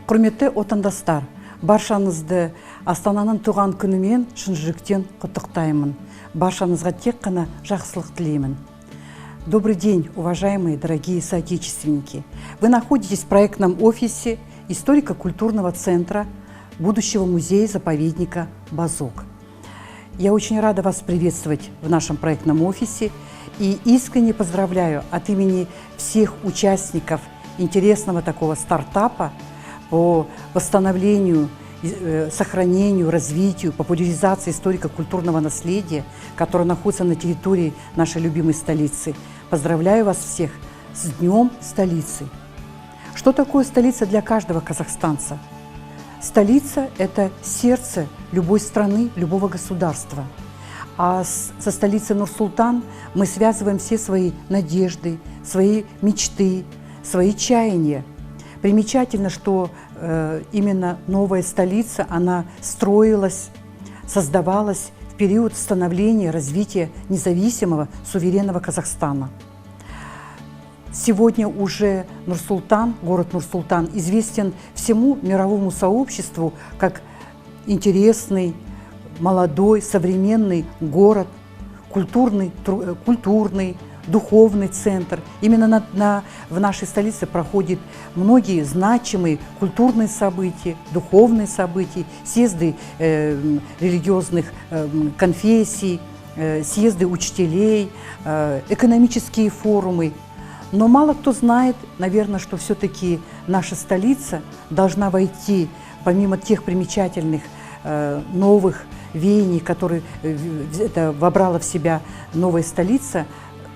Құрметті отандастар, баршаңызды Астананың туған күнімен шын жүректен құттықтаймын. Баршаңызға тек қана жақсылық тілеймін. Добрый день, уважаемые дорогие соотечественники. Вы находитесь в проектном офисе историко-культурного центра будущего музея-заповедника Базок. Я очень рада вас приветствовать в нашем проектном офисе и искренне поздравляю от имени всех участников интересного такого стартапа по восстановлению, сохранению, развитию, популяризации историко-культурного наследия, которое находится на территории нашей любимой столицы. Поздравляю вас всех с Днем столицы. Что такое столица для каждого казахстанца? Столица – это сердце любой страны, любого государства. А со столицей Нур-Султан мы связываем все свои надежды, свои мечты, свои чаяния. Примечательно, что именно новая столица, она строилась, создавалась в период становления, развития независимого, суверенного Казахстана. Сегодня уже Нур-Султан, город Нур-Султан, известен всему мировому сообществу как интересный, молодой, современный город, культурный, духовный центр. Именно в нашей столице проходят многие значимые культурные события, духовные события, съезды религиозных конфессий, съезды учителей, экономические форумы. Но мало кто знает, наверное, что все-таки наша столица должна войти, помимо тех примечательных новых веяний, которые вобрала в себя новая столица,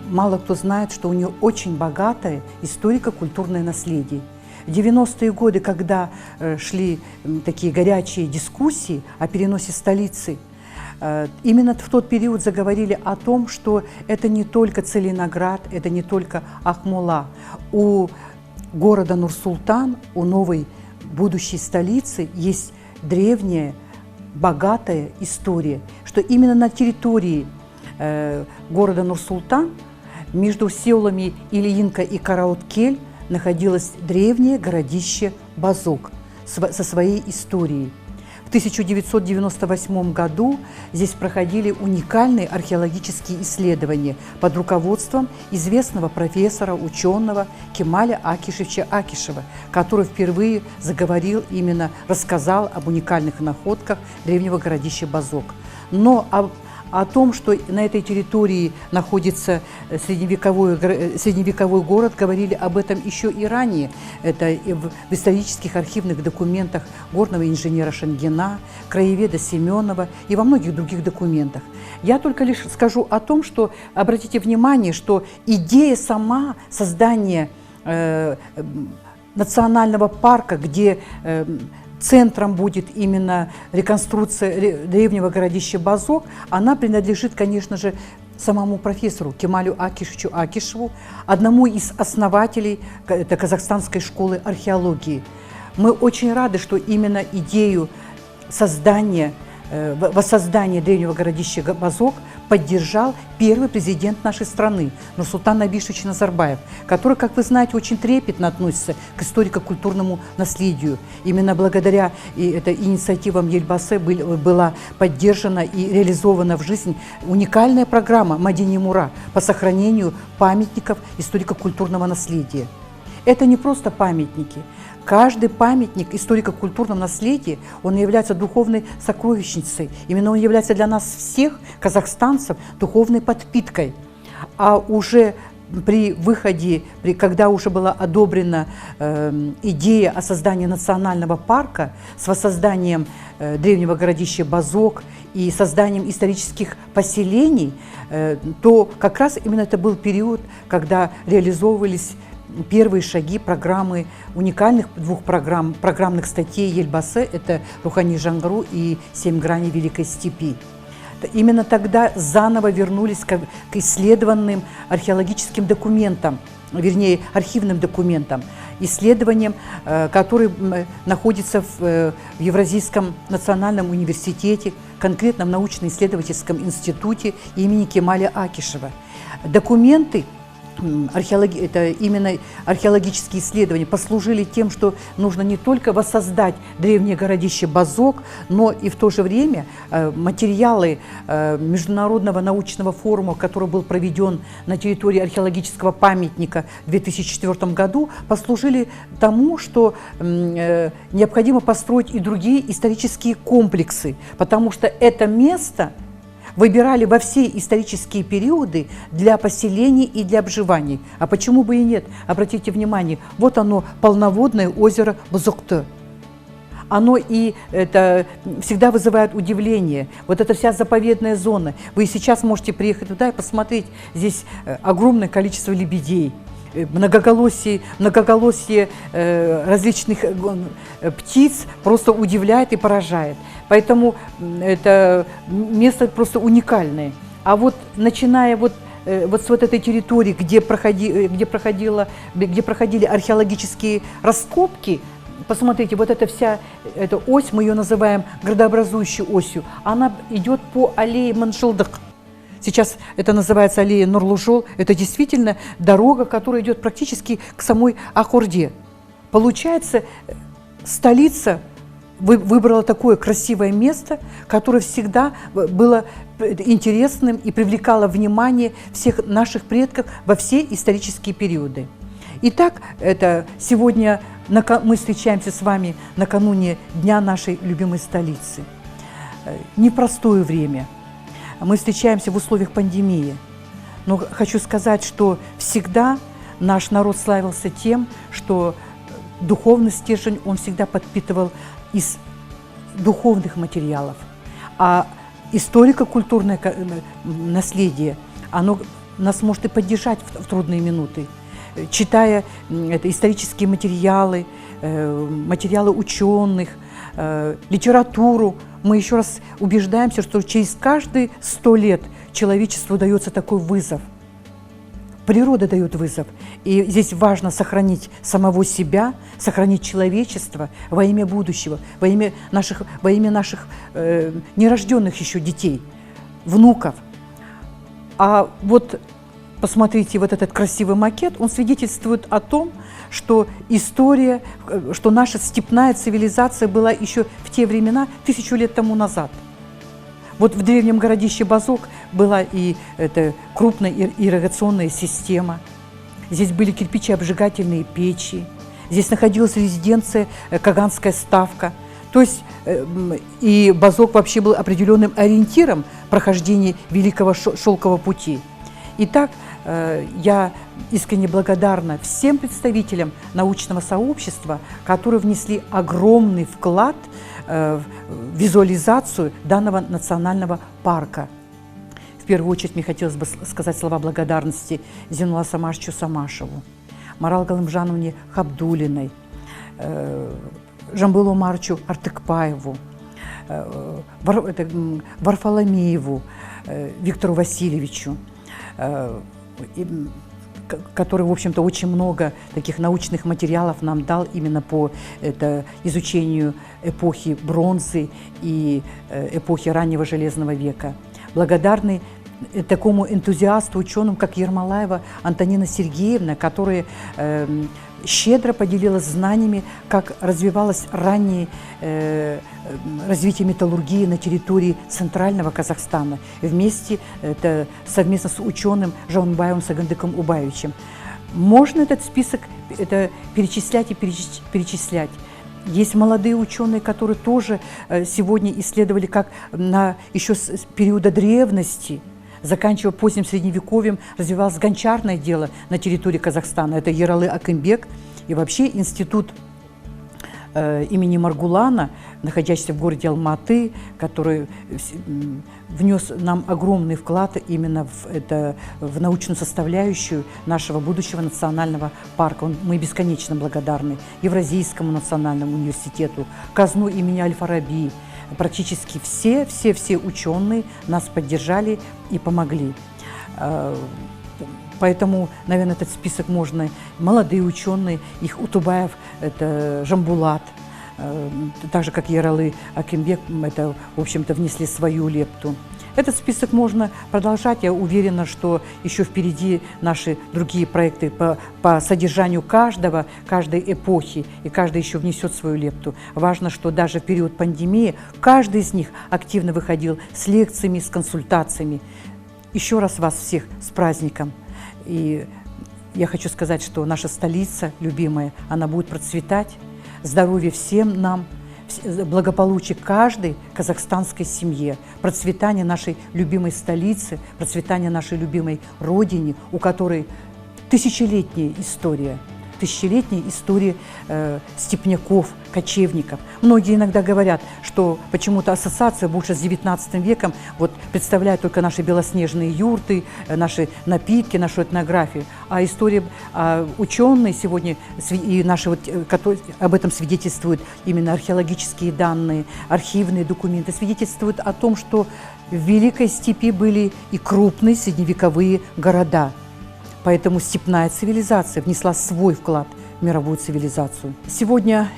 мало кто знает, что у нее очень богатое историко-культурное наследие. В 90-е годы, когда шли такие горячие дискуссии о переносе столицы, именно в тот период заговорили о том, что это не только Целиноград, это не только Ахмола. У города Нур-Султан, у новой будущей столицы есть древняя, богатая история, что именно на территории города Нур-Султан между селами Ильинка и Караоткель находилось древнее городище Базок со своей историей. В 1998 году здесь проходили уникальные археологические исследования под руководством известного профессора, ученого Кемаля Акишевича Акишева, который впервые рассказал об уникальных находках древнего городища Базок. Но о том, что на этой территории находится средневековой город, говорили об этом еще и ранее. Это в исторических архивных документах горного инженера Шенгена, краеведа Семенова и во многих других документах. Я только лишь скажу о том, что, обратите внимание, что идея сама создания национального парка, где центром будет именно реконструкция древнего городища Базок, она принадлежит, конечно же, самому профессору Кемалю Акишевичу Акишеву, одному из основателей Казахстанской школы археологии. Мы очень рады, что именно идею воссоздания древнего городища Базок поддержал первый президент нашей страны Нурсултан Абишевич Назарбаев, который, как вы знаете, очень трепетно относится к историко-культурному наследию. Именно благодаря этой инициативам Елбасы была поддержана и реализована в жизнь уникальная программа «Мадини Мура» по сохранению памятников историко-культурного наследия. Это не просто памятники. Каждый памятник историко-культурного наследия, он является духовной сокровищницей. Именно он является для нас всех, казахстанцев, духовной подпиткой. А уже при выходе, когда уже была одобрена идея о создании национального парка с воссозданием древнего городища Базок и созданием исторических поселений, то как раз именно это был период, когда реализовывались первые шаги программы, уникальных двух программных статей Елбасы, это «Рухани Жаңғыру» и «Семь граней Великой степи». Именно тогда заново вернулись к исследованным археологическим документам, вернее, архивным документам, исследованиям, которые находятся в Евразийском национальном университете, конкретно в научно-исследовательском институте имени Кемаля Акишева. Документы это именно археологические исследования послужили тем, что нужно не только воссоздать древнее городище Базок, но и в то же время материалы Международного научного форума, который был проведен на территории археологического памятника в 2004 году, послужили тому, что необходимо построить и другие исторические комплексы, потому что это место выбирали во все исторические периоды для поселений и для обживаний. А почему бы и нет? Обратите внимание, вот оно, полноводное озеро Бузукты. Оно и это всегда вызывает удивление. Вот эта вся заповедная зона. Вы сейчас можете приехать туда и посмотреть. Здесь огромное количество лебедей. Многоголосие различных птиц просто удивляет и поражает. Поэтому это место просто уникальное. А вот начиная вот с вот этой территории, где проходили археологические раскопки, посмотрите, вот эта вся эта ось, мы ее называем градообразующей осью, она идет по аллее Маншылдык. Сейчас это называется аллея Нурлужол. Это действительно дорога, которая идет практически к самой Ахорде. Получается, столица выбрала такое красивое место, которое всегда было интересным и привлекало внимание всех наших предков во все исторические периоды. Итак, сегодня мы встречаемся с вами накануне Дня нашей любимой столицы. Непростое время. Мы встречаемся в условиях пандемии. Но хочу сказать, что всегда наш народ славился тем, что духовный стержень он всегда подпитывал из духовных материалов. А историко-культурное наследие, оно нас может и поддержать в трудные минуты. Читая исторические материалы, материалы ученых, литературу, мы еще раз убеждаемся, что через каждые 100 лет человечеству дается такой вызов. Природа дает вызов. И здесь важно сохранить самого себя, сохранить человечество во имя будущего, во имя наших нерожденных еще детей, внуков. А вот посмотрите, вот этот красивый макет, он свидетельствует о том, что история, что наша степная цивилизация была еще в те времена, 1000 лет тому назад. Вот в древнем городище Базок была и крупная ирригационная система. Здесь были кирпичеобжигательные печи. Здесь находилась резиденция Каганская ставка. То есть и Базок вообще был определенным ориентиром прохождения Великого Шелкового пути. Итак, я искренне благодарна всем представителям научного сообщества, которые внесли огромный вклад в визуализацию данного национального парка. В первую очередь мне хотелось бы сказать слова благодарности Зинулла Самашевичу Самашеву, Марал Галымжановне Хабдулиной, Жамбылу Омаровичу Артыкпаеву, Варфоломееву Виктору Васильевичу, который, в общем-то, очень много таких научных материалов нам дал именно по изучению эпохи бронзы и эпохи раннего Железного века. Благодарны такому энтузиасту, ученому, как Ермолаева Антонина Сергеевна, которая щедро поделилась знаниями, как развивалось раннее развитие металлургии на территории центрального Казахстана, совместно с ученым Жаунбаевым Сагындыком Убаевичем. Можно этот список перечислять и перечислять. Есть молодые ученые, которые тоже сегодня исследовали, как еще с периода древности, заканчивая поздним средневековьем, развивалось гончарное дело на территории Казахстана. Это Ералы Акымбек и вообще институт имени Маргулана, находящийся в городе Алматы, который внес нам огромный вклад именно в научную составляющую нашего будущего национального парка. Мы бесконечно благодарны Евразийскому национальному университету, казну имени Аль-Фараби. Практически все ученые нас поддержали и помогли. Поэтому, наверное, этот список можно, молодые ученые, их Утубаев, это Жамбулат, так же, как Ералы Акымбек, это, в общем-то, внесли свою лепту. Этот список можно продолжать. Я уверена, что еще впереди наши другие проекты по содержанию каждой эпохи, и каждый еще внесет свою лепту. Важно, что даже в период пандемии каждый из них активно выходил с лекциями, с консультациями. Еще раз вас всех с праздником. И я хочу сказать, что наша столица, любимая, она будет процветать. Здоровья всем нам, благополучия каждой казахстанской семье, процветания нашей любимой столицы, процветания нашей любимой родине, у которой тысячелетняя история степняков, кочевников. Многие иногда говорят, что почему-то ассоциация больше с 19 веком вот, представляет только наши белоснежные юрты, наши напитки, нашу этнографию. А история ученые сегодня, и наши, вот, об этом свидетельствуют именно археологические данные, архивные документы, свидетельствуют о том, что в Великой Степи были и крупные средневековые города. Поэтому степная цивилизация внесла свой вклад в мировую цивилизацию. Сегодня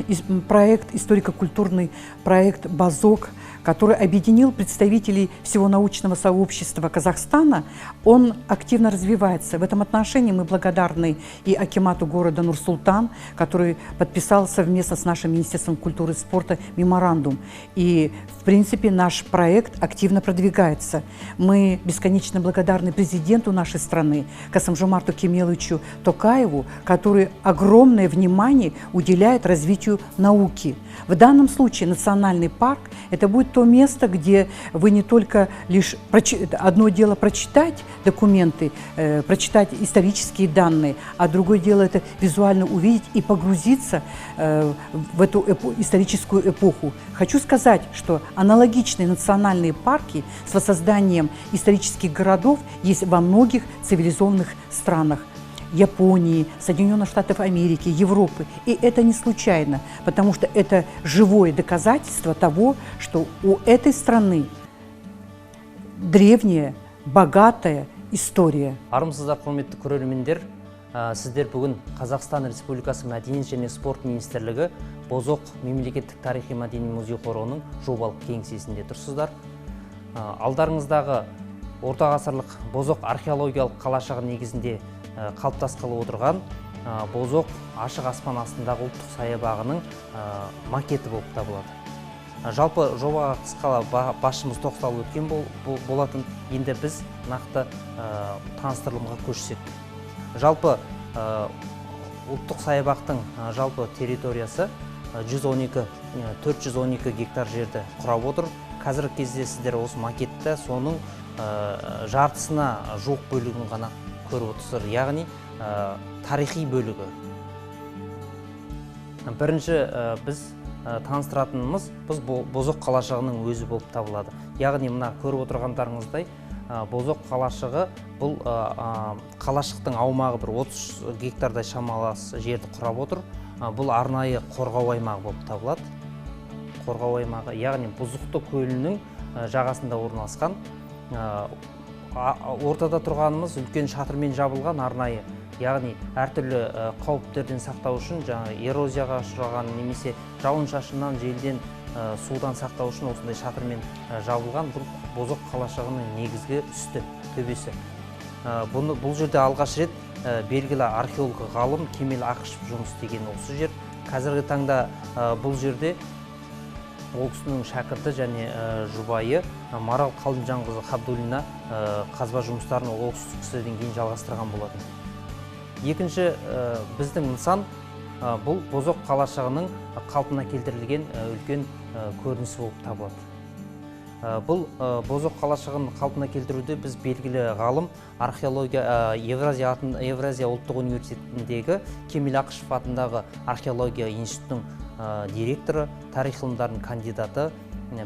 проект, историко-культурный проект «Бозок», который объединил представителей всего научного сообщества Казахстана, он активно развивается. В этом отношении мы благодарны и акимату города Нур-Султан, который подписал совместно с нашим Министерством культуры и спорта меморандум. И, в принципе, наш проект активно продвигается. Мы бесконечно благодарны президенту нашей страны, Касым-Жомарту Кемеловичу Токаеву, который огромное внимание уделяет развитию науки. В данном случае национальный парк – это будет то место, где вы не только лишь одно дело прочитать документы, прочитать исторические данные, а другое дело это визуально увидеть и погрузиться в эту историческую эпоху. Хочу сказать, что аналогичные национальные парки с воссозданием исторических городов есть во многих цивилизованных странах. Японии, Соединенных Штатов Америки, Европы. И это не случайно, потому что это живое доказательство того, что у этой страны древняя, богатая история. Армысыздар, құрметті көрермендер, сіздер бүгін Қазақстан Республикасы Мәдениет және спорт министрлігі Бозоқ мемлекеттік тарихи мәдени музей қорығының жобалық кеңсесінде тұрсыздар. Алдарыңыздағы орта ғасырлық Бозоқ археологиялық қалашығы негізінде қалыптасқалы отырған Бозоқ ашық аспан астындағы ұлттық саябағының макеті болып табылады. Жалпы жобаға қысқала басшымыз тоқталып өткен болатын, енді біз нақты таныстырылымға көшсек. Жалпы ұлттық саябақтың жалпы территориясы 412 гектар жерді құрап отыр. Қазіргі кезде сіздер осы макетті соның жартысына жоқ бөлігін ғана көріп отырсыздар, яғни тарихи бөлігі. Бірінші біз таныстыратынымыз Бозоқ қалашығының өзі болып табылады. Яғни мына көріп отырғандарыңыздай Бозоқ қалашығы бұл қалашықтың аумағы бір 30 гектардай шамалас жерді құрап отыр. Бұл арнайы қорғау аймағы болып табылады. Қорғау аймағы, яғни Бұзықты көлінің жағасында орналасқан. Ортада тұрғанымыз үлкен шатырмен жабылған арнайы, яғни әртүрлі қауіптерден сақтау үшін, эрозияға ұшыраған немесе жауын-шашыннан, желден, судан сақтау үшін осындай шатырмен жабылған бұл Бозоқ қалашығының негізгі үсті, төбесі. Бұл жерде алғаш рет белгілі археолог ғалым Кемел Ақышев жұмыс істеген осы жер. Қазіргі таңда бұл жерде ол кісінің шәкірті және жұбайы Марал Қалымжанқызы Қабдуллина қазба жұмыстарын ол кісіден кейін жалғастырған болатын. Екінші біздің нысан бұл Бозоқ қалашығының қалпына келтірілген үлкен көрінісі болып табылады. Бұл Бозоқ қалашығын қалпына келтіруде біз белгілі ғалым Евразия ұлттық университетіндегі Кемел Ақышев атындағы археология институтының директоры, тарих ғылымдарының кандидаты,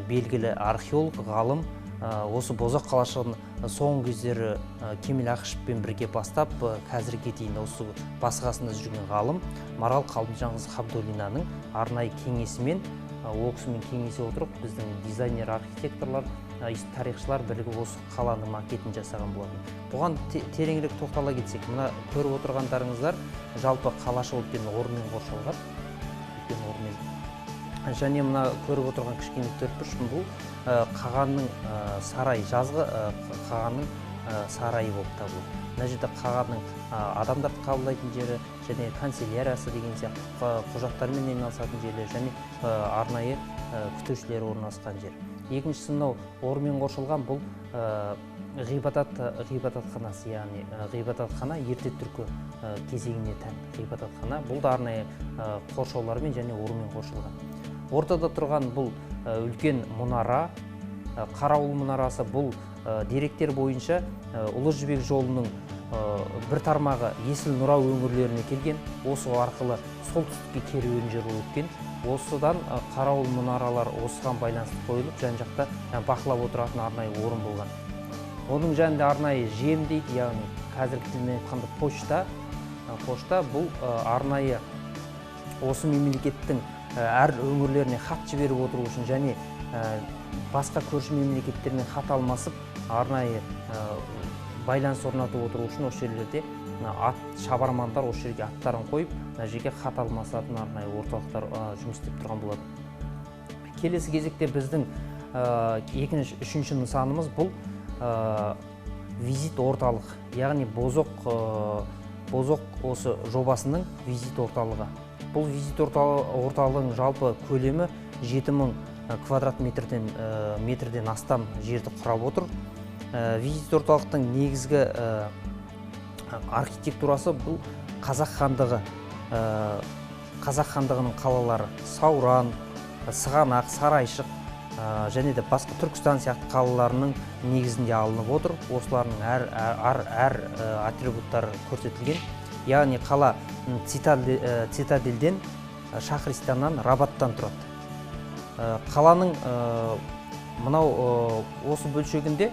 белгілі археолог, ғалым осы Бозоқ қалашығын соңғы кездері Кемел Ақышевпен бірге бастап, қазірге дейін осы басқасында жүрген ғалым Марал Қалымжанқызы Қабдуллинаның арнайы кеңесімен, ол кісімен кеңесе отырып, біздің дизайнер, архитекторлар, тарихшылар бірігіп осы қаланың макетін жасаған болатын. Бұған тереңірек тоқтала кетсек, мына көріп отырғандарыңыздар жалпы қалашық үлкен орынмен қоршалған. Және мына көріп отырған кішкене төртбұрыш бұл қағанның сарайы, жазғы қағанның сарайы болып табылады. Мына жерде қағанның адамдарды қабылдайтын жері және канцеляриясы деген сияқты құжаттармен айналысатын жерлер және арнайы күтушілер орналасқан жер. Екіншісі мынау ормен қоршалған бұл ғибадатханасы, яғни ғибадатхана ерте түркі кезеңіне тән ғибадатхана. Бұл да арнайы қоршаулармен және ормен қоршалған. Ортада тұрған бұл үлкен мұнара, Қарауыл мұнарасы. Бұл деректер бойынша Ұлы Жібек жолының бір тармағы Есіл Нұра өңірлеріне келген, осы арқылы солтүстікке керуен жері өткен. Осыдан Қарауыл мұнаралар осыған байланысты қойылып, жан-жақта бақылап отыратын арнайы орын болған. Оның жанында арнайы жем дейді, яғни қазіргі тілмен айтқанда почта. Почта бұл арнайы осы мемлекеттің әр өңірлеріне хат жіберіп отыру үшін және басқа көрші мемлекеттермен хат алмасып, арнайы байланыс орнатып отыру үшін осы жерлерде шабармандар осы жерге аттарын қойып, жеке хат алмасатын арнайы орталықтар жұмыс істеп тұрған болады. Келесі кезекте біздің үшінші нысанымыз бұл визит орталық, яғни Бозоқ осы жобасының визит орталығы. Бұл визит орталығының жалпы көлемі 7000 квадрат метрден астам жерді құрап отыр. Визит орталықтың негізгі архитектурасы бұл Қазақ хандығының қалалары Сауран, Сығанақ, Сарайшық және де басқа Түркістан сияқты қалаларының негізінде алынып отыр. Осылардың әр атрибуттары көрсетілген. Яғни қала цитадельден, Шахристаннан, Рабаттан тұрады. Қаланың мынау осы бөлшегінде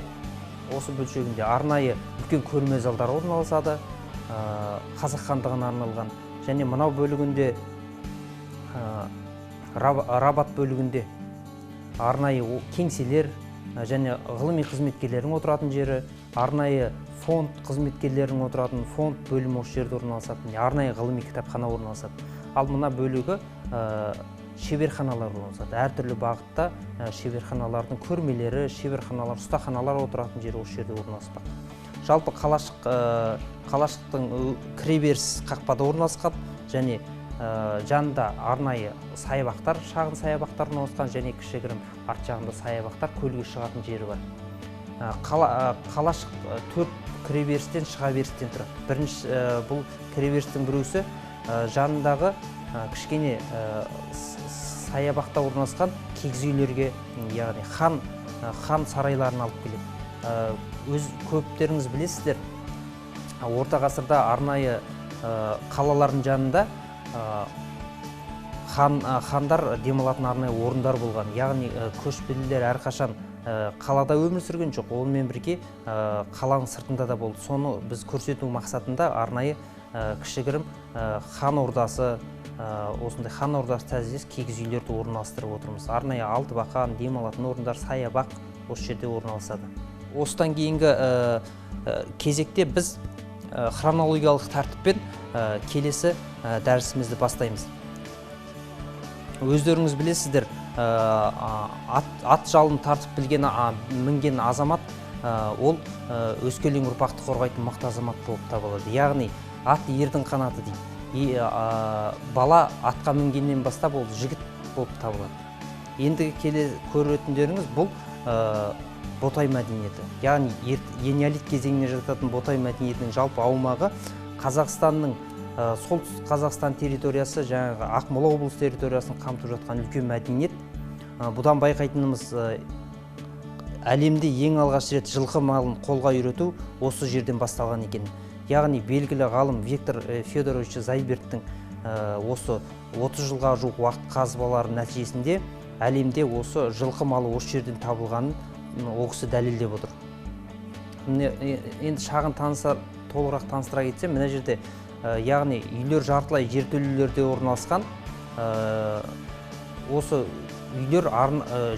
арнайы үлкен көрме залдары орналасады, Қазақ хандығына арналған. Және мынау бөлігінде, Рабат бөлігінде арнайы кеңселер және ғылыми қызметкерлердің отыратын жері, арнайы фонд қызметкерлерінің отыратын фонд бөлімі осы жерде орналасады, арнайы ғылыми кітапхана орналасады. Ал мына бөлігі шеберханалар орналасады. Әртүрлі бағытта шеберханалардың көрмелері, шеберханалар, ұстаханалар отыратын жері осы жерде орналаспақ. Жалпы қалашықтың кіреберіс қақпада орналасқан және жанында арнайы саябақтар, шағын саябақтар орналасқан және кішігірім арт жағында саябақтар, көлге шығатын жері бар. Қалашық 4 кіреберістен, шыға берістен тұрады. Бірінші бұл кіреберістің біреусі жанындағы кішкене саябақта орналасқан киіз үйлерге, яғни хан сарайларын алып келеді. Өз көптеріңіз білесіздер, орта ғасырда арнайы қалалардың жанында хандар демалатын арнайы орындар болған. Яғни көшпелілер әрқашан қалада өмір сүрген жоқ, онымен бірге қаланың сыртында да болды. Соны біз көрсету мақсатында арнайы кішігірім хан ордасы, осындай хан ордасы тәріздес киіз үйлерді орналастырып отырмыз. Арнайы алтыбақан, демалатын орындар, саябақ осы жерде орналасады. Осыдан кейінгі кезекте біз хронологиялық тәртіппен келесі дәрісімізді бастаймыз. Өздеріңіз білесіздер, ат жалын тартып мінген азамат, ол өскелең ұрпақты қорғайтын мықты азамат болып табылады. Яғни ат ердің қанаты дейді. Бала атқа мінгеннен бастап ол жігіт болып табылады. Ендігі келе көретіндеріңіз бұл Ботай мәдениеті. Яғни енеолит кезеңіне жататын Ботай мәдениетінің жалпы аумағы Қазақстанның солтүстік Қазақстан территориясы, жаңағы Ақмола облысы территориясын қамтып жатқан үлкен мәдениет. Бұдан байқайтынымыз әлемде ең алғаш рет жылқы малын қолға үйрету осы жерден басталған екен. Яғни белгілі ғалым Виктор Федорович Зайберттің осы 30 жылға жуық уақыт қазбалары нәтижесінде әлемде осы жылқы малы осы жерден табылғанын ол кісі дәлелдеп отыр. Енді шағын толығырақ таныстыра кетсем, мына жерде яғни үйлер жартылай жертөлелерде орналасқан. Осы үйлер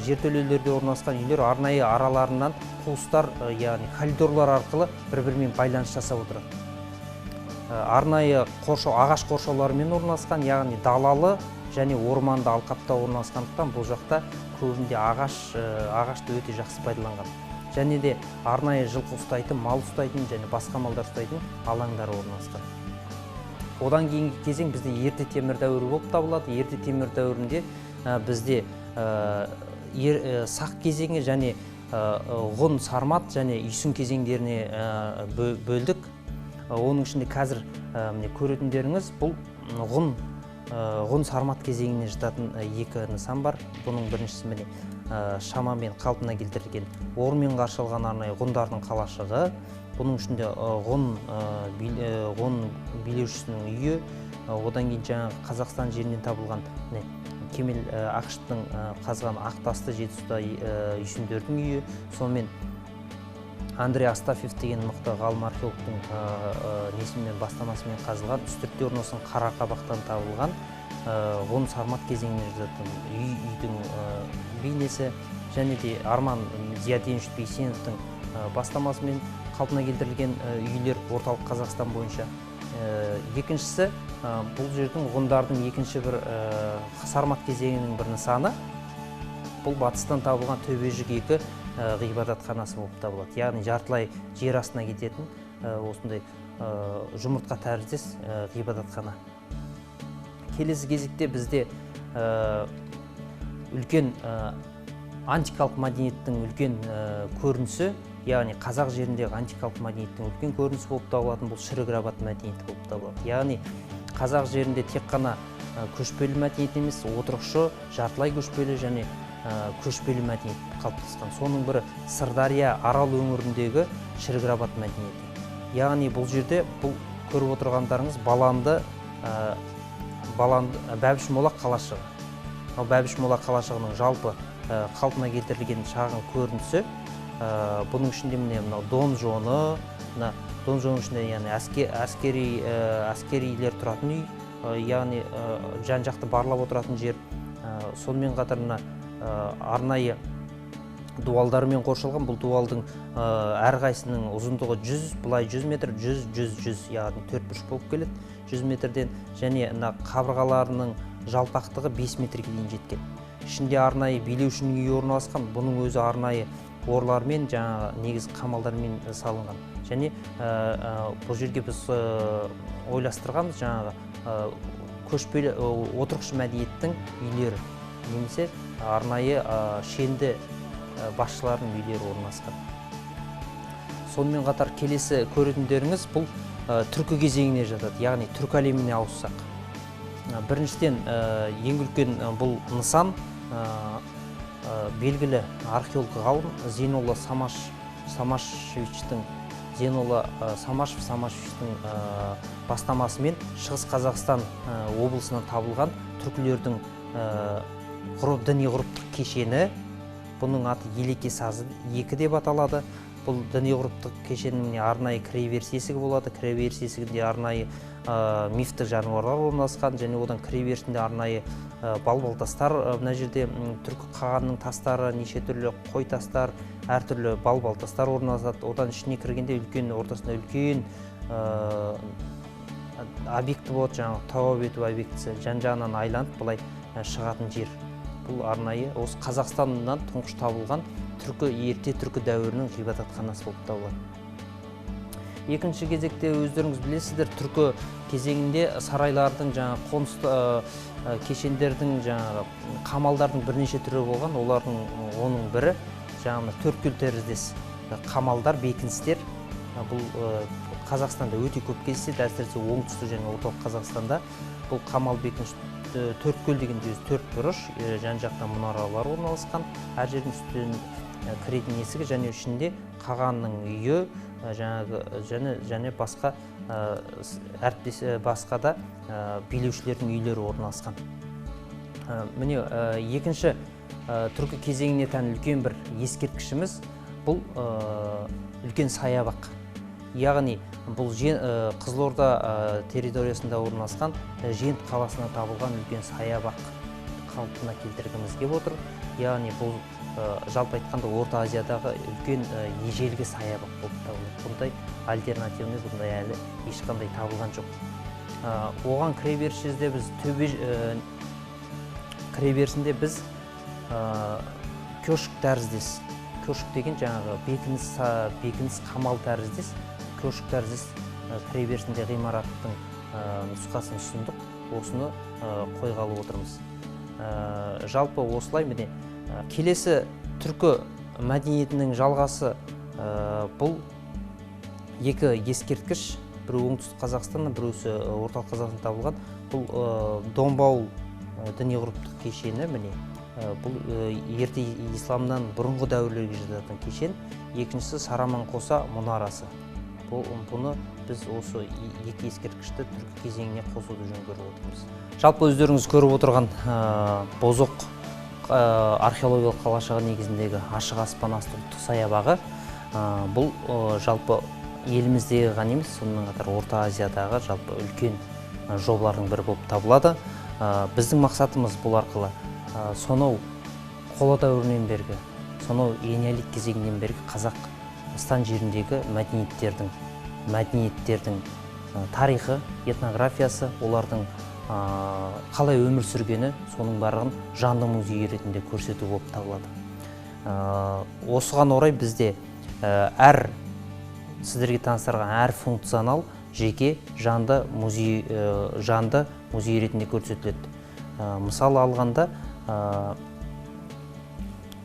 жертөлелерде орналасқан үйлер арнайы араларынан қуыстар, яғни коридорлар арқылы бір-бірімен байланыс жасап отырады. Арнайы ағаш қоршауларымен орналасқан, яғни далалы және орманды алқапта орналасқандықтан бұл жақта көбінде ағашты өте жақсы пайдаланған. Және де арнайы жылқы ұстайтын, мал ұстайтын және басқа малдар ұстайтын алаңдар орналасқан. Одан кейінгі кезең бізде ерте темір дәуірі болып табылады. Ерте темір дәуірінде бізде сақ кезеңі және ғұн, сармат және үйсін кезеңдеріне бөлдік. Оның ішінде қазір көретіндеріңіз бұл ғұн сармат кезеңіне жататын екі нысан бар. Бұның біріншісі міне шамамен қалпына келтірілген орынмен қоршалған арнайы ғұндардың қалашығы. Бұның ішінде ғұн билеушісінің үйі, одан кейін жаңағы Қазақстан жерінен табылған Кемел Ақыштың қазған ақтасты жетісуда үйсіндердің үйі, сонымен Андрей Астафьев деген мықты ғалым археологтың несімен бастамасымен қазылған үстіртте орналасқан қара қабақтан табылған ғұн сармат кезеңіне жататын үйдің бейнесі, және де Арман Зияденович Бейсеновтың бастамасымен қалпына келтірілген үйлер орталық Қазақстан бойынша. Екіншісі, бұл жердің ғұндардың екінші бір сармат кезеңінің бір нысаны. Бұл батыстан табылған Төбежік 2 ғибадатханасы болып табылады. Яғни жартылай жер астына кететін осындай жұмыртқа тәріздес ғибадатхана. Келесі кезекте бізде үлкен антикалық мәдениеттің үлкен көрінісі, яғни қазақ жеріндегі антикалық мәдениеттің үлкен көрінісі болып табылатын бұл Шірік-Рабат мәдениеті болып табылады. Яғни қазақ жерінде тек қана көшпелі мәдениет емес, отырықшы, жартылай көшпелі және көшпелі мәдениет қалыптасқан. Соның бірі Сырдария Арал өңіріндегі Шірік-Рабат мәдениеті. Яғни бұл жерде бұл көріп отырғандарыңыз Баланды Бәбіш Мола қалашығы. Бәбіш Мола қалашығының жалпы қалпына келтірілген шағын көрінісі. Бұның ішінде міне донжоны, донжонның ішінде яғни әскерилер тұратын үй, яғни жан-жақты барлап отыратын жер. Сонымен қатар арнайы дуалдарымен қоршалған. Бұл дуалдың әрқайсының ұзындығы 100, былай 100 метр, 100, яғни 4 бұрыш болып келеді 100 метрден, және қабырғаларының жалпақтығы 5 метрге дейін жеткен. Ішінде арнайы билеушінің үйі орналасқан. Бұның өзі арнайы орлармен, жаңағы негізгі қамалдармен салынған. Және бұл жерге біз ойластырғанбыз жаңағы көшпелі отырықшы мәдениеттің үйлері, немесе арнайы шенді басшылардың үйлері орналасқан. Сонымен қатар келесі көретіндеріңіз бұл түркі кезеңіне жатады, яғни түркі әлеміне ауыссақ. Біріншіден ең үлкен бұл нысан белгілі археолог ғалым Зейнолла Самашевичтің бастамасымен Шығыс Қазақстан облысынан табылған түркілердің діни ғұрыптық кешені. Бұның аты Елеке сазы 2 деп аталады. Бұл діни ғұрыптық кешенінің арнайы кіреберіс есігі болады. Кіреберіс есігінде арнайы мифтік жануарлар орналасқан, және одан кіреберісінде арнайы балбал-тастар. Мына жерде түркі қағанның тастары, неше түрлі қой тастар, әртүрлі балбал-тастар орналасады. Одан ішіне кіргенде ортасында үлкен объекті болады, жаңағы тау бету объектісі, жан-жағынан айланып былай шығатын жер. Бұл арнайы осы Қазақстаннан тұңғыш табылған ерте түркі дәуірінің ғибадатханасы болып табылады. Екінші кезекте өздеріңіз білесіздер, түркі кезеңінде сарайлардың, қоныс кешендердің, қамалдардың бірнеше түрі болған. Оның бірі төрткүл тәріздес қамалдар, бекіністер. Бұл Қазақстанда өте көп кездеседі, әсіресе оңтүстік және орталық Қазақстанда. Бұл қамал бекініс төрткүл деген жүз 4 бұрыш, жан-жақтан мұнаралар орналасқан. Әр жердің үстінен кіретін есігі, және ішінде қағанның үйі, және басқа да билеушілердің үйлері орналасқан. Міне екінші түркі кезеңіне тән үлкен бір ескерткішіміз бұл үлкен саябақ. Яғни бұл Қызылорда территориясында орналасқан Жент қаласына табылған үлкен саябақ қалпына келтіргіміз келіп отыр. Яғни бұл жалпы айтқанда Орта Азиядағы үлкен ежелгі саябақ болып табылады. Бұндай альтернативный, бұндай әлі ешқандай табылған жоқ. Оған кіреберіс жерде біз кіреберісінде біз көшік тәріздес, көшік деген жаңағы бекініс қамал тәріздес, көшік тәріздес кіреберісінде ғимараттың нұсқасын ұсындық, осыны қойғалы отырмыз. Жалпы осылай міне келесі түркі мәдениетінің жалғасы бұл екі ескерткіш, бірі оңтүстік Қазақстаннан, бірі орталық Қазақстан табылған. Бұл Домбауыл діни ғұрыптық кешені, міне бұл ерте исламнан бұрынғы дәуірлерге жататын кешен. Екіншісі Сараман Қоса мұнарасы. Бұны біз осы екі ескерткішті түркі кезеңіне қосуды жөн көріп отырмыз. Жалпы өздеріңіз көріп отырған Бозоқ археологиялық қалашығы негізіндегі ашық аспан асты ұлттық саябағы бұл жалпы еліміздегі ғана емес, сонымен қатар Орта Азиядағы жалпы үлкен жобалардың бірі болып табылады. Біздің мақсатымыз бұл арқылы сонау қола дәуірінен бергі, сонау энеолит кезеңінен бергі Қазақстан жеріндегі мәдениеттердің тарихы, этнографиясы, олардың қалай өмір сүргені, соның барлығын жанды музей ретінде көрсету болып табылады. Осыған орай бізде сіздерге таныстырған әр функционал жеке жанды музей ретінде көрсетіледі. Мысалы алғанда,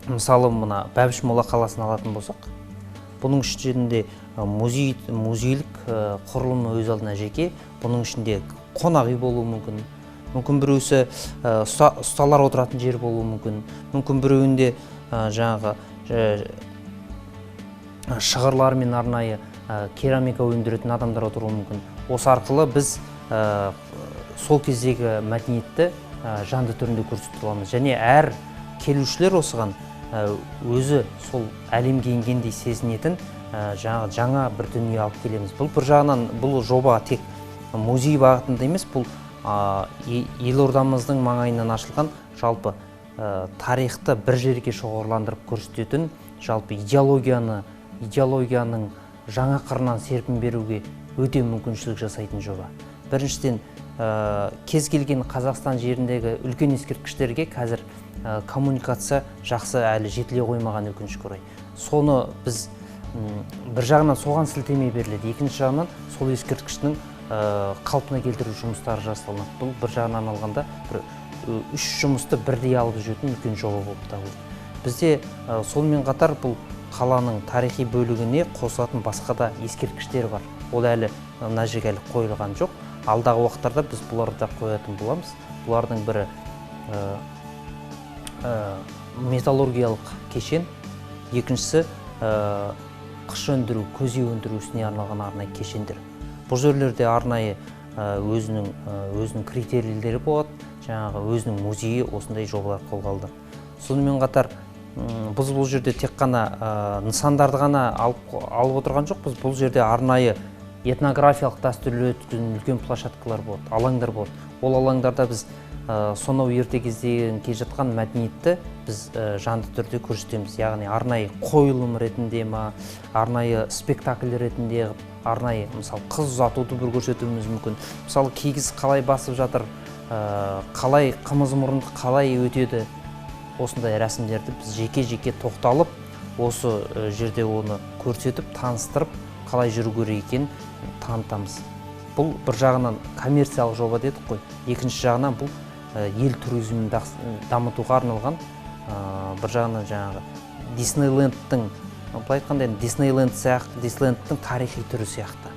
мысалы мына Бәбіш Мола қаласын алатын болсақ, бұның ішінде музейлік құрылымы өз алдына жеке, бұның ішінде қонақ үй болуы мүмкін, мүмкін біреусі ұсталар отыратын жер болуы мүмкін, мүмкін біреуінде жаңағы шығырлар мен арнайы керамика өндіретін адамдар отыруы мүмкін. Осы арқылы біз сол кездегі мәдениетті жанды түрінде көрсете аламыз. Және әр келушілер осыған өзі сол әлемге енгендей сезінетін жаңа бір дүние алып келеміз. Бұл бір жағынан бұл жоба тек музей бағытында емес, бұл елордамыздың маңайынан ашылған жалпы тарихты бір жерге шоғырландырып көрсететін, жалпы идеологияның жаңа қырынан серпін беруге өте мүмкіншілік жасайтын жоба. Біріншіден, кез келген Қазақстан жеріндегі үлкен ескерткіштерге қазір коммуникация жақсы әлі жетіле қоймаған, өкінішке орай. Соны біз бір жағынан соған сілтеме беріледі, екінші жағынан сол ескерткіштің қалпына келтіру жұмыстары жасалынады. Бұл бір жағынан алғанда үш жұмысты бірдей алып жүретін үлкен жоба болып табылады. Бізде сонымен қатар бұл қаланың тарихи бөлігіне қосатын басқа да ескерткіштер бар. Ол әлі мына жерге әлі қойылған жоқ. Алдағы уақыттарда біз бұларды да қоятын боламыз. Бұлардың бірі металлургиялық кешен, екіншісі қыш өндіру, көзе өндіру ісіне арналған арнайы кешендер. Бұл жерлерде арнайы өзінің критерийлері болады, жаңағы өзінің музейі осындай жобалар қолға алды. Сонымен қатар біз бұл жерде тек қана нысандарды ғана алып отырған жоқ, біз бұл жерде арнайы этнографиялық дәстүрлер өткізетін үлкен площадкалар болады, алаңдар болады. Ол алаңдарда біз сонау ерте кезден келе жатқан мәдениетті біз жанды түрде көрсетеміз. Яғни арнайы қойылым ретінде ма, арнайы спектакль ретінде, арнайы мысалы қыз ұзатуды бір көрсетуіміз мүмкін. Мысалы кигіз қалай басып жатыр, қалай қымыз мұрынды қалай өтеді, осындай рәсімдерді біз жеке-жеке тоқталып, осы жерде оны көрсетіп, таныстырып, қалай жүру керек екенін танытамыз. Бұл бір жағынан коммерциялық жоба дедік қой, екінші жағынан бұл ел туризмін дамытуға арналған, бір жағынан жаңағы Диснейлендтің, былай айтқанда Диснейлендтің тарихи түрі сияқты.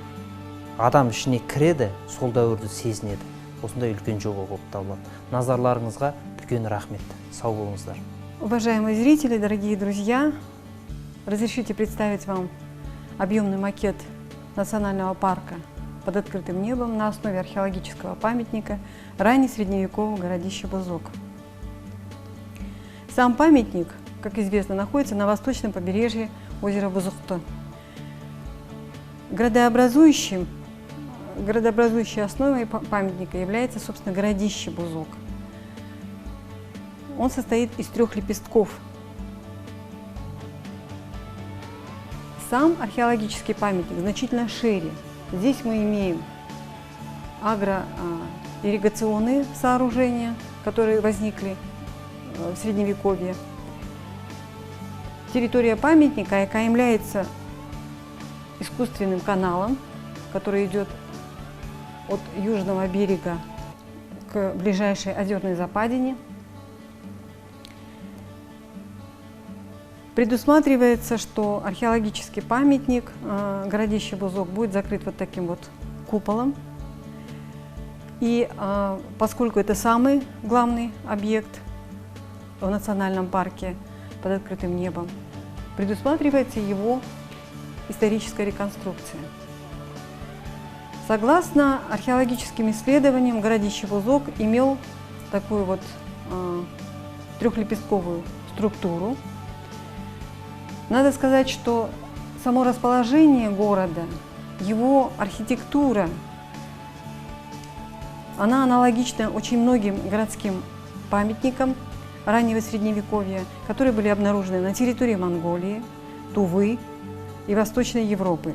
Адам ішіне кіреді, сол дәуірді сезінеді. Осындай үлкен жоба болып табылады. Назарларыңызға үлкен рахмет. Сау болыңыздар. Уважаемые зрители, дорогие друзья, разрешите представить вам объемный макет национального парка под открытым небом на основе археологического памятника раннесредневекового городища Бузок. Сам памятник, как известно, находится на восточном побережье озера Бузукты. Градообразующей основой памятника является, собственно, городище Бузок. Он состоит из 3 лепестков. Сам археологический памятник значительно шире. Здесь мы имеем агроирригационные сооружения, которые возникли в Средневековье. Территория памятника окаймляется искусственным каналом, который идет от южного берега к ближайшей озерной западине. Предусматривается, что археологический памятник городище Бузок будет закрыт вот таким вот куполом. И поскольку это самый главный объект в национальном парке под открытым небом, предусматривается его историческая реконструкция. Согласно археологическим исследованиям, городище Бузок имел такую вот трехлепестковую структуру. Надо сказать, что само расположение города, его архитектура, она аналогична очень многим городским памятникам раннего Средневековья, которые были обнаружены на территории Монголии, Тувы и Восточной Европы.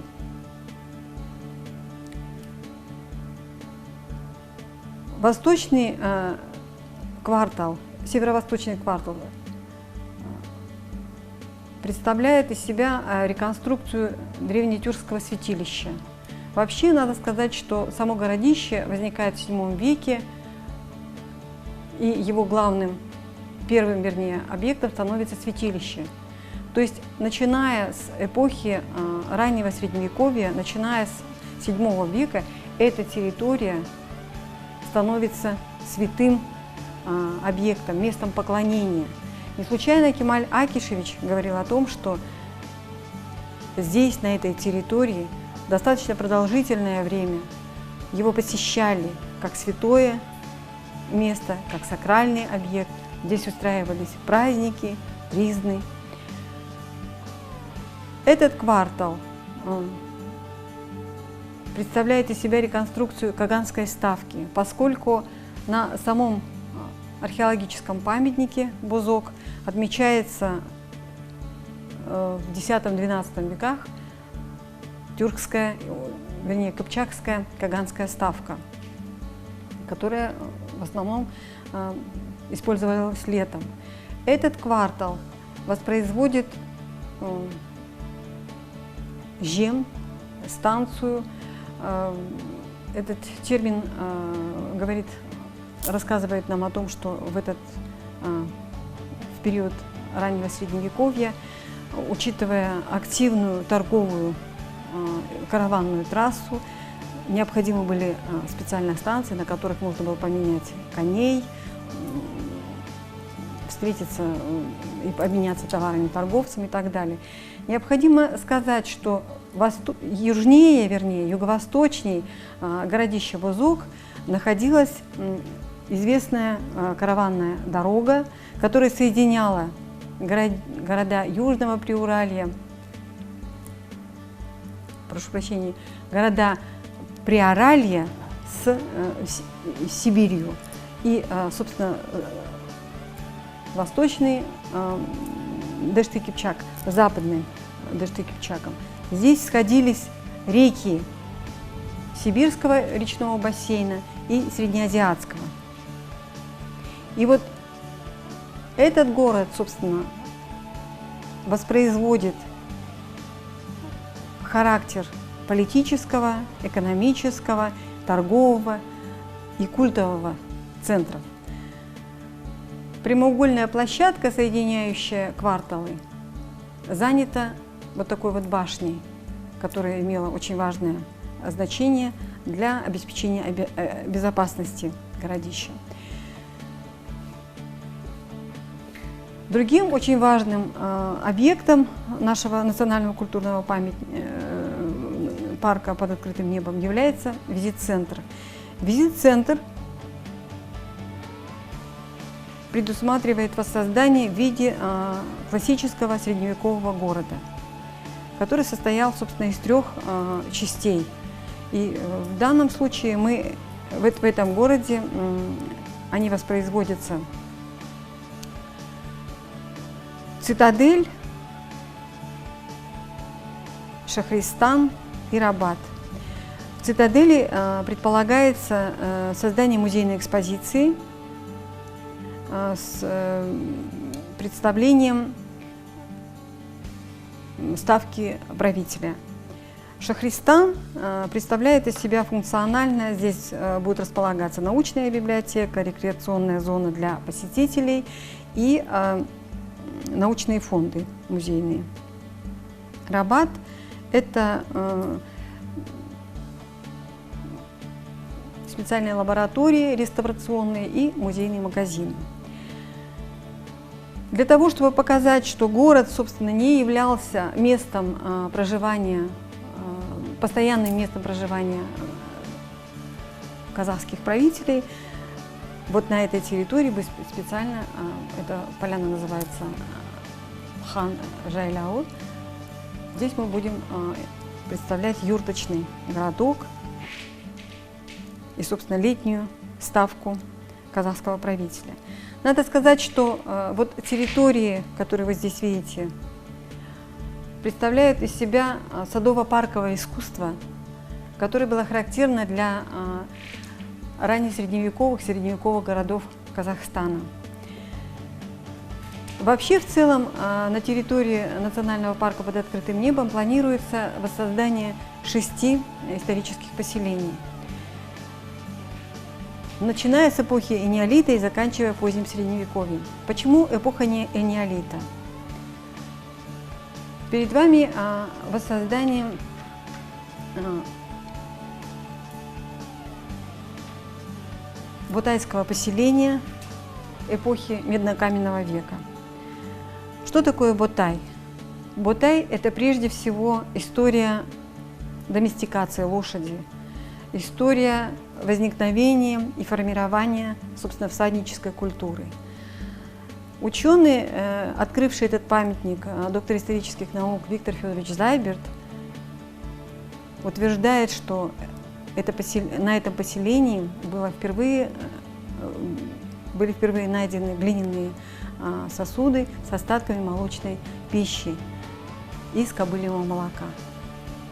Восточный квартал, северо-восточный квартал представляет из себя реконструкцию древнетюркского святилища. Вообще, надо сказать, что само городище возникает в VII веке, и его первым, объектом становится святилище. То есть, начиная с эпохи раннего Средневековья, начиная с VII века, эта территория становится святым объектом, местом поклонения. Не случайно Кемаль Акишевич говорил о том, что здесь, на этой территории, достаточно продолжительное время его посещали как святое место, как сакральный объект. Здесь устраивались праздники, тризны. Этот квартал представляет из себя реконструкцию Каганской ставки, поскольку на самом археологическом памятнике Бузок отмечается в X-XII веках тюркская, вернее, кыпчакская Каганская ставка, которая в основном использовалась летом. Этот квартал воспроизводит жем, станцию. Этот термин рассказывает нам о том, что в период раннего Средневековья, учитывая активную торговую караванную трассу, необходимы были специальные станции, на которых можно было поменять коней, встретиться и обменяться товарами торговцами и так далее. Необходимо сказать, что юго-восточнее городища Бузок находилась известная караванная дорога, которая соединяла города Южного Приуралья, города Приоралья с Сибирью. И, собственно, восточный Дешты Кипчак, западный Дешты Кипчаком. Здесь сходились реки Сибирского речного бассейна и Среднеазиатского. И вот этот город, собственно, воспроизводит характер политического, экономического, торгового и культового центров. Прямоугольная площадка, соединяющая кварталы, занята вот такой вот башней, которая имела очень важное значение для обеспечения безопасности городища. Другим очень важным объектом нашего национального культурного парка под открытым небом является визит-центр. Визит-центр предусматривает воссоздание в виде классического средневекового города, который состоял, собственно, из 3 частей. И в данном случае в этом городе они воспроизводятся: цитадель, Шахристан и Рабат. В цитадели предполагается создание музейной экспозиции, с представлением ставки правителя. Шахристан представляет из себя функционально, здесь будет располагаться научная библиотека, рекреационная зона для посетителей и научные фонды музейные. Рабат – это специальные лаборатории реставрационные и музейные магазины. Для того, чтобы показать, что город, собственно, не являлся местом проживания, постоянным местом проживания казахских правителей, вот на этой территории бы специально, эта поляна называется Хан Жайляу, здесь мы будем представлять юрточный городок и, собственно, летнюю ставку казахского правителя. Надо сказать, что вот территории, которые вы здесь видите, представляют из себя садово-парковое искусство, которое было характерно для средневековых городов Казахстана. Вообще, в целом, на территории национального парка под открытым небом планируется воссоздание 6 исторических поселений, начиная с эпохи энеолита и заканчивая поздним средневековьем. Почему эпоха энеолита? Перед вами воссоздание ботайского поселения эпохи меднокаменного века. Что такое Ботай? Ботай – это прежде всего история доместикации лошади, история возникновения и формирования, собственно, всаднической культуры. Ученый, открывший этот памятник, доктор исторических наук Виктор Федорович Зайберт, утверждает, что на этом поселении были впервые найдены глиняные сосуды с остатками молочной пищи из кобыльего молока.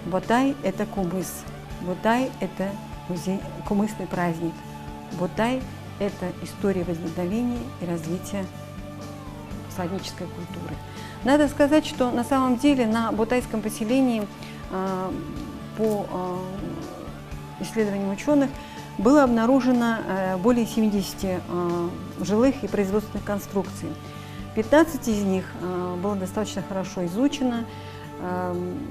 Ботай – это кумыс, Ботай – это кумысный праздник, Ботай – это история возникновения и развития всаднической культуры. Надо сказать, что на самом деле на ботайском поселении по исследованиям ученых было обнаружено более 70 жилых и производственных конструкций. 15 из них было достаточно хорошо изучено.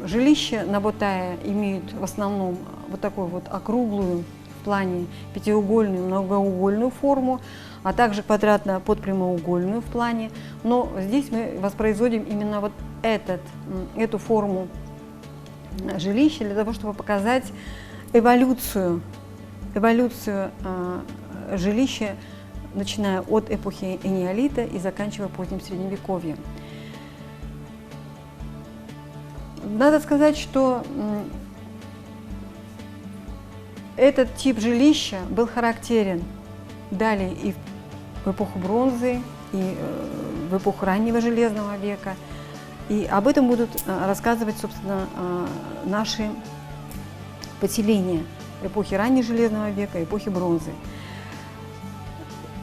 Жилища на Ботае имеют в основном вот такую вот округлую в плане пятиугольную, многоугольную форму, а также квадратно-подпрямоугольную в плане. Но здесь мы воспроизводим именно вот эту форму жилища для того, чтобы показать эволюцию жилища, начиная от эпохи энеолита и заканчивая поздним средневековьем. Надо сказать, что этот тип жилища был характерен далее и в эпоху бронзы, и в эпоху раннего железного века. И об этом будут рассказывать, собственно, наши поселения эпохи раннего железного века, эпохи бронзы.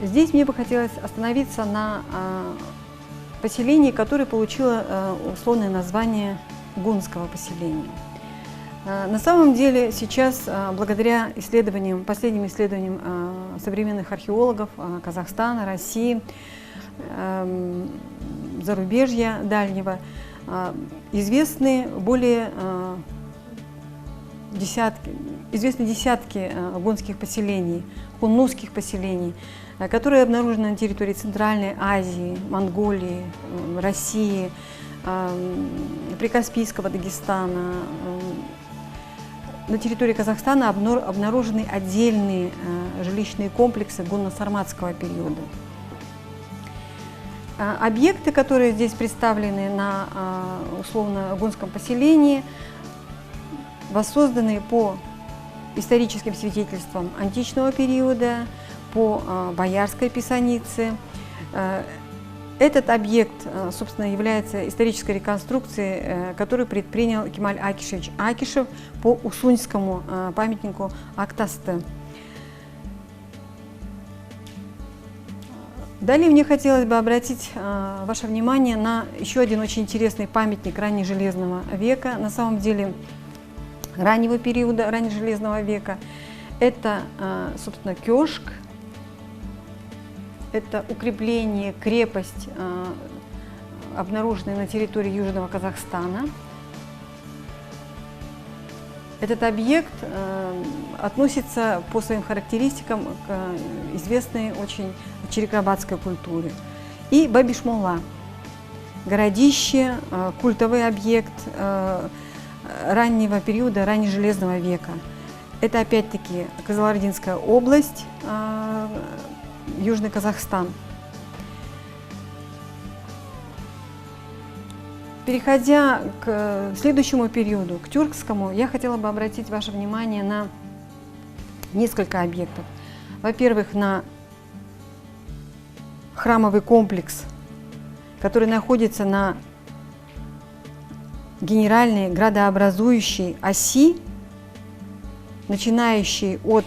Здесь мне бы хотелось остановиться на поселении, которое получило условное название гунского поселения. На самом деле сейчас, благодаря последним исследованиям современных археологов Казахстана, России, зарубежья дальнего, известны десятки гунских поселений, хуннусских поселений, которые обнаружены на территории Центральной Азии, Монголии, России, Прикаспийского Дагестана. На территории Казахстана обнаружены отдельные жилищные комплексы гунно-сарматского периода. Объекты, которые здесь представлены на условно-гунском поселении, воссозданы по историческим свидетельствам античного периода, по боярской писанице. Этот объект, собственно, является исторической реконструкцией, которую предпринял Кемаль Акишевич Акишев по Усуньскому памятнику Актасты. Далее мне хотелось бы обратить ваше внимание на еще один очень интересный памятник раннежелезного века, на самом деле раннего периода, раннежелезного века. Это, собственно, Кёшк, это укрепление, крепость, обнаруженная на территории Южного Казахстана. Этот объект относится по своим характеристикам к известной очень чирикабадской культуре. И Бабиш-Мола, городище, культовый объект раннего периода, раннежелезного века. Это опять-таки Кызылординская область, Южный Казахстан. Переходя к следующему периоду, к тюркскому, я хотела бы обратить ваше внимание на несколько объектов. Во-первых, на храмовый комплекс, который находится на генеральной градообразующей оси, начинающей от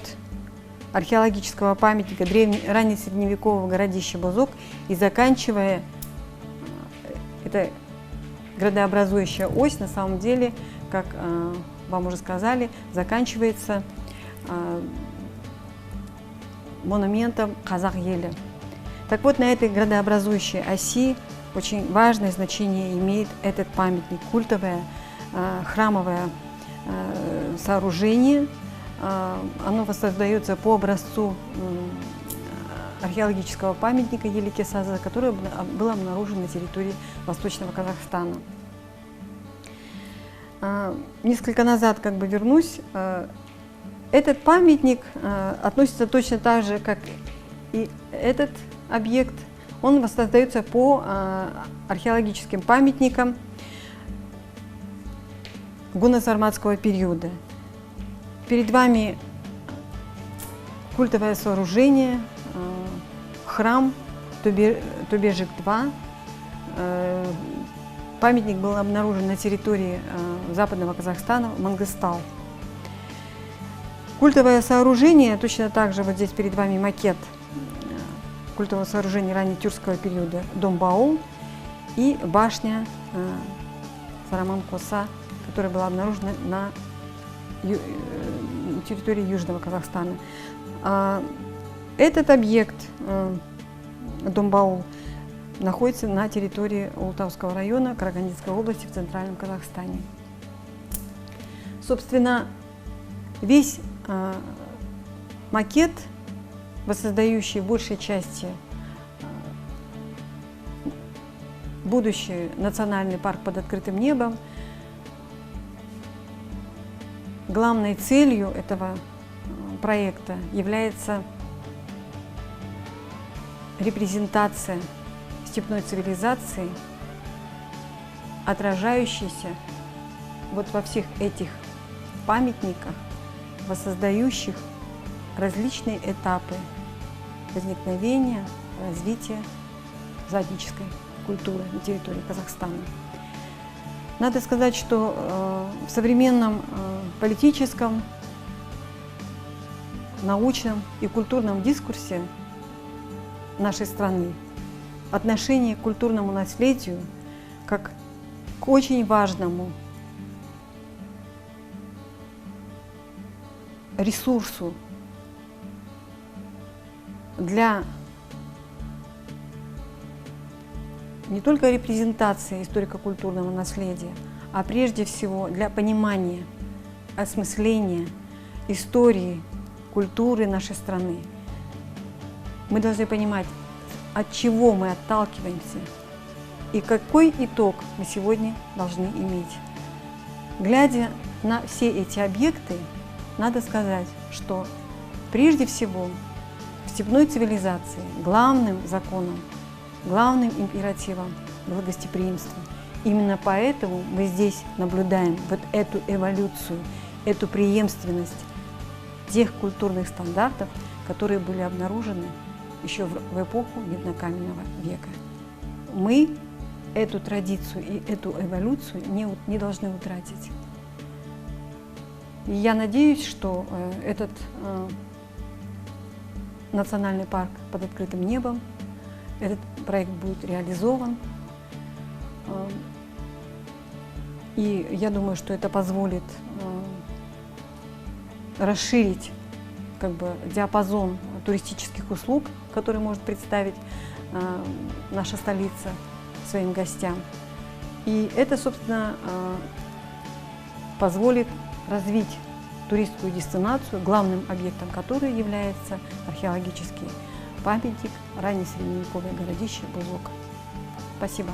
археологического памятника раннесредневекового городища Бузок и заканчивая, это градообразующая ось, на самом деле, как вам уже сказали, заканчивается монументом Казах Елі. Так вот, на этой градообразующей оси очень важное значение имеет этот памятник, культовое храмовое сооружение. Оно воссоздается по образцу археологического памятника Елі-Кесазы, который был обнаружен на территории Восточного Казахстана. Несколько назад вернусь. Этот памятник относится точно так же, как и этот объект. Он воссоздается по археологическим памятникам гуно-сарматского периода. Перед вами культовое сооружение, храм Тубежик-2. Памятник был обнаружен на территории Западного Казахстана, Мангыстау. Культовое сооружение, точно так же вот здесь перед вами макет культового сооружения раннетюркского периода Домбаул и башня Сараман-Коса, которая была обнаружена на территории Южного Казахстана. Этот объект Домбаул находится на территории Ултауского района Карагандинской области в Центральном Казахстане. Собственно, весь макет, воссоздающий в большей части будущий национальный парк под открытым небом, главной целью этого проекта является репрезентация степной цивилизации, отражающейся вот во всех этих памятниках, воссоздающих различные этапы возникновения, развития заднической культуры на территории Казахстана. Надо сказать, что в современном политическом, научном и культурном дискурсе нашей страны отношение к культурному наследию как к очень важному ресурсу для не только репрезентации историко-культурного наследия, а прежде всего для понимания, осмысления истории, культуры нашей страны. Мы должны понимать, от чего мы отталкиваемся и какой итог мы сегодня должны иметь. Глядя на все эти объекты, надо сказать, что прежде всего в степной цивилизации главным законом, главным императивом было гостеприимство. Именно поэтому мы здесь наблюдаем вот эту эволюцию, эту преемственность тех культурных стандартов, которые были обнаружены еще в эпоху меднокаменного века. Мы эту традицию и эту эволюцию не должны утратить. И я надеюсь, что этот национальный парк под открытым небом, этот проект будет реализован. И я думаю, что это позволит расширить как бы диапазон туристических услуг, которые может представить наша столица своим гостям. И это, собственно, позволит развить туристскую дестинацию, главным объектом которой является археологический памятник раннесредневековое городище Бузок. Спасибо.